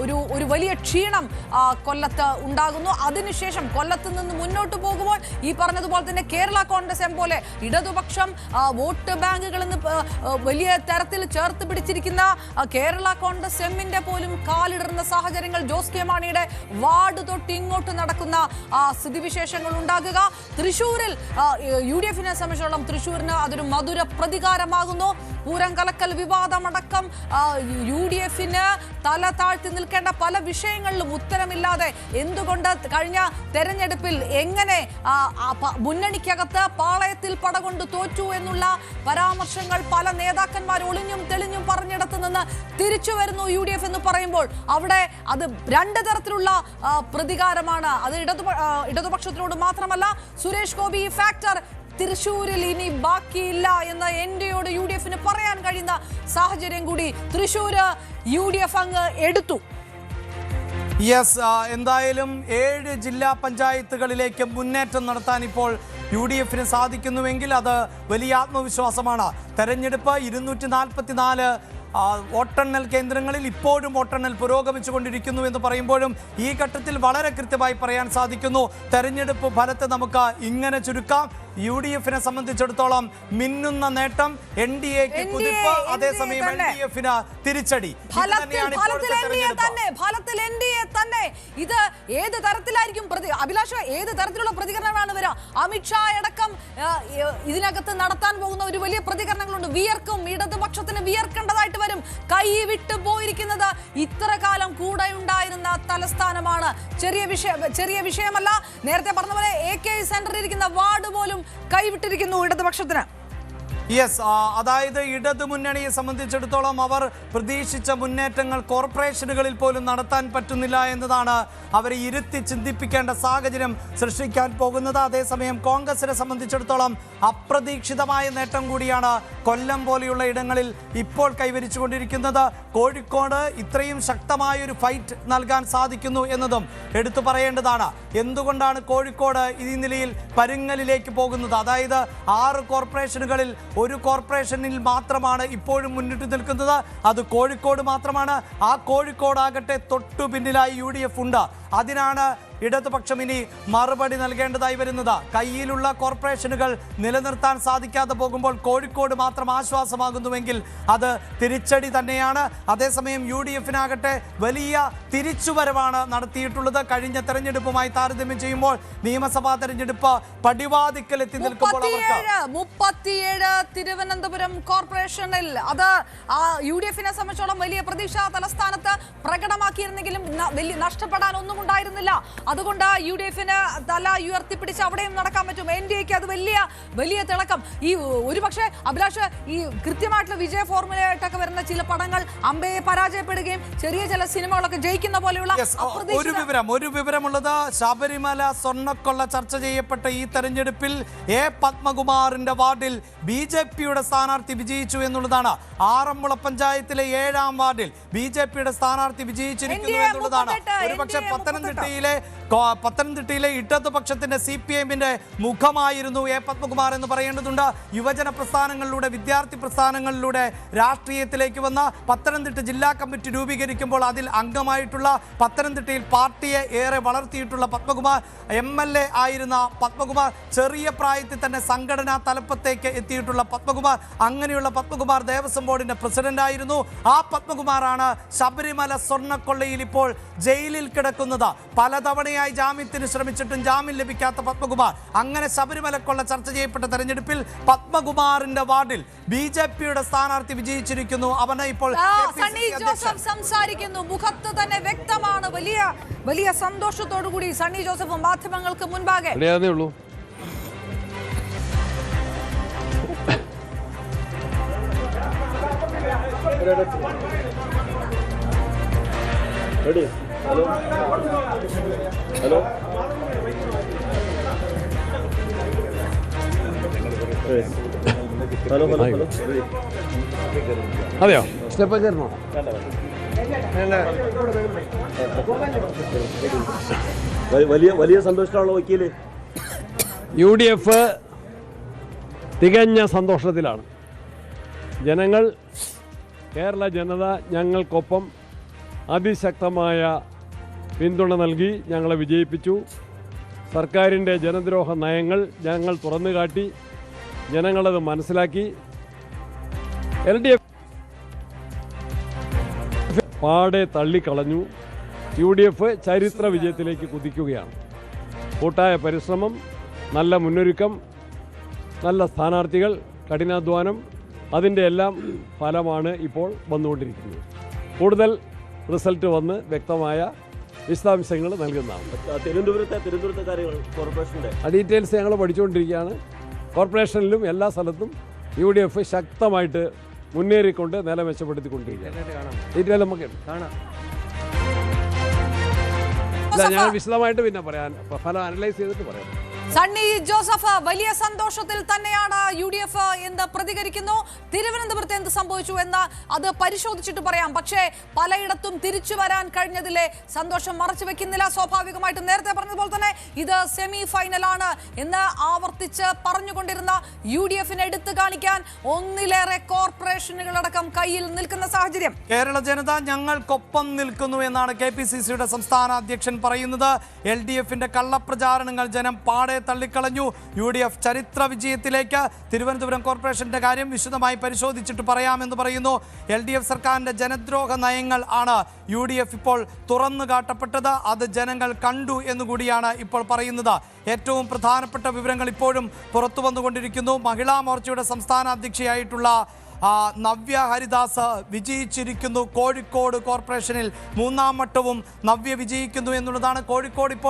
ഒരു വലിയ ക്ഷീണം കൊല്ലത്ത് ഉണ്ടാകുന്നു. അതിനുശേഷം കൊല്ലത്ത് നിന്ന് മുന്നോട്ട് പോകുമ്പോൾ ഈ പറഞ്ഞതുപോലെ തന്നെ കേരള കോൺഗ്രസ് എം പോലെ ഇടതുപക്ഷം വോട്ട് ബാങ്കുകളിൽ നിന്ന് വലിയ തരത്തിൽ ചേർത്ത് പിടിച്ചിരിക്കുന്ന കേരള കോൺഗ്രസ് എമ്മിന്റെ പോലും കാലിടറുന്ന സാഹചര്യങ്ങൾ ജോസ് കെ മാണിയുടെ വാർഡ് തൊട്ട് ഇങ്ങോട്ട് നടക്കുന്ന സ്ഥിതിവിശേഷങ്ങൾ ഉണ്ടാകുക. തൃശ്ശൂരിൽ UDF-നെ സംബന്ധിച്ചോളം തൃശ്ശൂരിന് അതൊരു മധുര പ്രതികാരമാകുന്നു. പൂരം കലക്കൽ വിവാദമടക്കം UDF-ന് തല താഴ്ത്തി നിൽക്കേണ്ട പല വിഷയങ്ങളിലും ഉത്തരമില്ലാതെ എന്തുകൊണ്ട് കഴിഞ്ഞ തെരഞ്ഞെടുപ്പിൽ എങ്ങനെ മുന്നണിക്കകത്ത് പാളയത്തിൽ പടകൊണ്ട് തോറ്റു എന്നുള്ള പരാമർശങ്ങൾ പല നേതാക്കന്മാർ ഒളിഞ്ഞും തെളിഞ്ഞും പറഞ്ഞിടത്ത് നിന്ന് തിരിച്ചു വരുന്നു UDF എന്ന് പറയുമ്പോൾ അവിടെ അത് രണ്ട് തരത്തിലുള്ള പ്രതികാരമാണ്. അത് ഇടതുപക്ഷത്തിനോട് മാത്രമല്ല. സുരേഷ് ഗോപി ഈ ഫാക്ടർ തൃശ്ശൂരിൽ ഇനി ബാക്കിയില്ല എന്ന് NDAയോട് UDF-ന് പറയാൻ കഴിയുന്ന സാഹചര്യം കൂടി തൃശ്ശൂര് UDF അങ്ങ് എടുത്തു. എന്തായാലും 7 ജില്ലാ പഞ്ചായത്തുകളിലേക്ക് മുന്നേറ്റം നടത്താൻ ഇപ്പോൾ UDF-ന് സാധിക്കുന്നുവെങ്കിൽ അത് വലിയ ആത്മവിശ്വാസമാണ്. തെരഞ്ഞെടുപ്പ് 244 വോട്ടെണ്ണൽ കേന്ദ്രങ്ങളിൽ ഇപ്പോഴും വോട്ടെണ്ണൽ പുരോഗമിച്ചുകൊണ്ടിരിക്കുന്നു എന്ന് പറയുമ്പോഴും ഈ ഘട്ടത്തിൽ വളരെ കൃത്യമായി പറയാൻ സാധിക്കുന്നു. തെരഞ്ഞെടുപ്പ് ഫലത്തെ നമുക്ക് ഇങ്ങനെ ചുരുക്കാം. UDF-നെ സംബന്ധിച്ചിടത്തോളം മിന്നുന്ന നേട്ടം, NDAക്ക് കുതിപ്പ്, അതേസമയം LDF-ന് തിരിച്ചടി. ഇത് ഏത് തരത്തിലായിരിക്കും അഭിലാഷ, ഏത് തരത്തിലുള്ള പ്രതികരണമാണ് വരിക? അമിത്ഷാ അടക്കം ഇതിനകത്ത് നടത്താൻ പോകുന്ന ഒരു വലിയ പ്രതികരണങ്ങളുണ്ട്. വിയർക്കും, ഇടതുപക്ഷത്തിന് വിയർക്കേണ്ടതായിട്ട് വരും. കൈ വിട്ടു പോയിരിക്കുന്നത് ഇത്ര കാലം കൂടെ ഉണ്ടായിരുന്ന തലസ്ഥാനമാണ്. ചെറിയ വിഷയമല്ല. നേരത്തെ പറഞ്ഞ പോലെ AK സെന്ററിൽ ഇരിക്കുന്ന വാർഡ് പോലും കൈവിട്ടിരിക്കുന്നു ഇടതുപക്ഷത്തിന്. അതായത് ഇടതുമുന്നണിയെ സംബന്ധിച്ചിടത്തോളം അവർ പ്രതീക്ഷിച്ച മുന്നേറ്റങ്ങൾ കോർപ്പറേഷനുകളിൽ പോലും നടത്താൻ പറ്റുന്നില്ല എന്നതാണ് അവരെ ഇരുത്തി ചിന്തിപ്പിക്കേണ്ട സാഹചര്യം സൃഷ്ടിക്കാൻ പോകുന്നത്. അതേസമയം കോൺഗ്രസിനെ സംബന്ധിച്ചിടത്തോളം അപ്രതീക്ഷിതമായ നേട്ടം കൂടിയാണ് കൊല്ലം പോലെയുള്ള ഇടങ്ങളിൽ ഇപ്പോൾ കൈവരിച്ചുകൊണ്ടിരിക്കുന്നത്. കോഴിക്കോട് ഇത്രയും ശക്തമായൊരു ഫൈറ്റ് നൽകാൻ സാധിക്കുന്നു എന്നതും എടുത്തു പറയേണ്ടതാണ്. എന്തുകൊണ്ടാണ് കോഴിക്കോട് ഈ നിലയിൽ പരുങ്ങലിലേക്ക് പോകുന്നത്? അതായത് 6 കോർപ്പറേഷനുകളിൽ ഒരു കോർപ്പറേഷനിൽ മാത്രമാണ് ഇപ്പോഴും മുന്നിട്ട് നിൽക്കുന്നത്. അത് കോഴിക്കോട് മാത്രമാണ്. ആ കോഴിക്കോടാകട്ടെ തൊട്ടു പിന്നിലായി UDF ഉണ്ട്. അതിനാണ് ഇടതുപക്ഷം ഇനി മറുപടി നൽകേണ്ടതായി വരുന്നത്. കയ്യിലുള്ള കോർപ്പറേഷനുകൾ നിലനിർത്താൻ സാധിക്കാതെ പോകുമ്പോൾ കോഴിക്കോട് മാത്രം ആശ്വാസമാകുന്നുവെങ്കിൽ അത് തിരിച്ചടി തന്നെയാണ്. അതേസമയം UDF-നാകട്ടെ വലിയ തിരിച്ചുവരവാണ് നടത്തിയിട്ടുള്ളത്. കഴിഞ്ഞ തെരഞ്ഞെടുപ്പുമായി താരതമ്യം ചെയ്യുമ്പോൾ നിയമസഭാ തെരഞ്ഞെടുപ്പ് പടിവാതിക്കൽ എത്തി നിൽക്കുമ്പോൾ 37 തിരുവനന്തപുരം കോർപ്പറേഷനിൽ അത് UDF-നെ സംബന്ധിച്ചോളം വലിയ പ്രതീക്ഷ തലസ്ഥാനത്ത് പ്രകടമാക്കിയിരുന്നെങ്കിലും വലിയ നഷ്ടപ്പെടാൻ ഒന്നും ഉണ്ടായിരുന്നില്ല. അതുകൊണ്ട് UDF-ന് തല ഉയർത്തിപ്പിടിച്ച് അവിടെയും നടക്കാൻ പറ്റും. NDAക്ക് അത് വലിയ തിളക്കം. ഈ ഒരുപക്ഷെ അഭിലാഷ് ഈ കൃത്യമായിട്ടുള്ള വിജയ ഫോർമുലയായിട്ടൊക്കെ വരുന്ന ചില പടങ്ങൾ അമ്പയെ പരാജയപ്പെടുകയും ചെറിയ ചില സിനിമകളൊക്കെ ജയിക്കുന്ന പോലെയുള്ള ഒരു വിവരമുള്ളത്, ശബരിമല സ്വർണ്ണക്കൊള്ള ചർച്ച ചെയ്യപ്പെട്ട ഈ തെരഞ്ഞെടുപ്പിൽ A പത്മകുമാറിന്റെ വാർഡിൽ BJP-യുടെ സ്ഥാനാർത്ഥി വിജയിച്ചു എന്നുള്ളതാണ്. ആറന്മുള പഞ്ചായത്തിലെ 7-ാം വാർഡിൽ BJP-യുടെ സ്ഥാനാർത്ഥി വിജയിച്ചിരിക്കുന്നു എന്നുള്ളതാണ്. ഒരുപക്ഷെ പത്തനംതിട്ടയിലെ ഇടതുപക്ഷത്തിന്റെ CPM-ന്റെ മുഖമായിരുന്നു A പത്മകുമാർ എന്ന് പറയേണ്ടതുണ്ട്. യുവജന പ്രസ്ഥാനങ്ങളിലൂടെ, വിദ്യാർത്ഥി പ്രസ്ഥാനങ്ങളിലൂടെ രാഷ്ട്രീയത്തിലേക്ക് വന്ന പത്തനംതിട്ട ജില്ലാ കമ്മിറ്റി രൂപീകരിക്കുമ്പോൾ അതിൽ അംഗമായിട്ടുള്ള, പത്തനംതിട്ടയിൽ പാർട്ടിയെ ഏറെ വളർത്തിയിട്ടുള്ള പത്മകുമാർ, MLA ആയിരുന്ന പത്മകുമാർ, ചെറിയ പ്രായത്തിൽ തന്നെ സംഘടനാ തലപ്പത്തേക്ക് എത്തിയിട്ടുള്ള പത്മകുമാർ, അങ്ങനെയുള്ള പത്മകുമാർ ദേവസ്വം ബോർഡിന്റെ പ്രസിഡന്റ് ആയിരുന്നു. ആ പത്മകുമാറാണ് ശബരിമല സ്വർണ്ണക്കൊള്ളയിൽ ഇപ്പോൾ ജയിലിൽ കിടക്കുന്നത്. പലതവണയായി ജാമ്യത്തിന് ശ്രമിച്ചിട്ടും ജാമ്യം ലഭിക്കാത്ത പത്മകുമാർ. അങ്ങനെ ശബരിമല കൊള്ള ചർച്ച ചെയ്യപ്പെട്ട തെരഞ്ഞെടുപ്പിൽ പത്മകുമാറിന്റെ വാർഡിൽ BJP-യുടെ സ്ഥാനാർത്ഥി വിജയിച്ചിരിക്കുന്നു. അവനെ ഇപ്പോൾ സണ്ണി ജോസഫ് സംസാരിക്കുന്നു. മുഖത്ത് തന്നെ വ്യക്തമാണ് വലിയ സന്തോഷത്തോടു കൂടി സണ്ണി ജോസഫ് മാധ്യമങ്ങൾക്ക് മുൻപാകെ. ഹലോ ഹലോ ഹലോ ഹലോ അതെയോ സ്റ്റെപ്പ് ചേർന്നോ? വലിയ സന്തോഷമുള്ള വക്കീല്. UDF തികഞ്ഞ സന്തോഷത്തിലാണ്. ജനങ്ങൾ, കേരള ജനത ഞങ്ങൾക്കൊപ്പം അതിശക്തമായ പിന്തുണ നൽകി ഞങ്ങളെ വിജയിപ്പിച്ചു. സർക്കാരിൻ്റെ ജനദ്രോഹ നയങ്ങൾ ഞങ്ങൾ തുറന്നുകാട്ടി. ജനങ്ങളത് മനസ്സിലാക്കി. LDF പാടെ തള്ളിക്കളഞ്ഞു. UDF ചരിത്ര വിജയത്തിലേക്ക് കുതിക്കുകയാണ്. കൂട്ടായ പരിശ്രമം, നല്ല മുന്നൊരുക്കം, നല്ല സ്ഥാനാർത്ഥികൾ, കഠിനാധ്വാനം, അതിൻ്റെ എല്ലാം ഫലമാണ് ഇപ്പോൾ വന്നുകൊണ്ടിരിക്കുന്നത്. കൂടുതൽ റിസൾട്ട് വന്ന് വ്യക്തമായ വിശദാംശങ്ങൾ നൽകുന്നതാണ്. തിരുവനന്തപുരത്തെ കാര്യങ്ങൾ കോർപ്പറേഷൻ്റെ ഡീറ്റെയിൽസ് ഞങ്ങൾ പഠിച്ചുകൊണ്ടിരിക്കുകയാണ്. കോർപ്പറേഷനിലും എല്ലാ സ്ഥലത്തും UDF ശക്തമായിട്ട് മുന്നേറിക്കൊണ്ട് നില മെച്ചപ്പെടുത്തിക്കൊണ്ടിരിക്കുകയാണ്. ഡീറ്റെയിൽ നമുക്ക് കാണാം. ഞാൻ വിശദമായിട്ട് പിന്നെ പറയാൻ ഫലം അനലൈസ് ചെയ്തിട്ട് പറയാം. സണ്ണി ജോസഫ്, വലിയ സന്തോഷത്തിൽ തന്നെയാണ് UDF എന്ന് പ്രതികരിക്കുന്നു. തിരുവനന്തപുരത്ത് എന്ത് സംഭവിച്ചു എന്ന് അത് പരിശോധിച്ചിട്ട് പറയാം. പക്ഷേ പലയിടത്തും തിരിച്ചു വരാൻ കഴിഞ്ഞതിലെ സന്തോഷം മറച്ചു വെക്കുന്നില്ല. സ്വാഭാവികമായിട്ടും നേരത്തെ പറഞ്ഞതുപോലെ തന്നെ ഇത് സെമി ഫൈനലാണ് എന്ന് ആവർത്തിച്ച് പറഞ്ഞുകൊണ്ടിരുന്ന UDF-നെ എടുത്തു കാണിക്കാൻ ഒന്നിലേറെ കോർപ്പറേഷനുകളടക്കം കയ്യിൽ നിൽക്കുന്ന സാഹചര്യം. കേരള ജനത ഞങ്ങൾക്കൊപ്പം നിൽക്കുന്നു എന്നാണ് KPCC-യുടെ സംസ്ഥാന അധ്യക്ഷൻ പറയുന്നത്. LDF-ന്റെ കള്ളപ്രചാരണങ്ങൾ ജനം പാടെ തള്ളിക്കളഞ്ഞു. UDF ചരിത്ര വിജയത്തിലേക്ക്. തിരുവനന്തപുരം കോർപ്പറേഷന്റെ കാര്യം വിശദമായി പരിശോധിച്ചിട്ട് പറയാമെന്ന് പറയുന്നു. LDF സർക്കാരിന്റെ ജനദ്രോഹ നയങ്ങൾ ആണ് UDF ഇപ്പോൾ തുറന്നു കാട്ടപ്പെട്ടത്. അത് ജനങ്ങൾ കണ്ടു എന്നുകൂടിയാണ് ഇപ്പോൾ പറയുന്നത്. ഏറ്റവും പ്രധാനപ്പെട്ട വിവരങ്ങൾ ഇപ്പോഴും പുറത്തു വന്നുകൊണ്ടിരിക്കുന്നു. മഹിളാ മോർച്ചയുടെ സംസ്ഥാന അധ്യക്ഷയായിട്ടുള്ള നവ്യ ഹരിദാസ് വിജയിച്ചിരിക്കുന്നു. കോഴിക്കോട് കോർപ്പറേഷനിൽ 3ാം വട്ടവും നവ്യ വിജയിക്കുന്നു എന്നുള്ളതാണ്. കോഴിക്കോട് ഇപ്പോൾ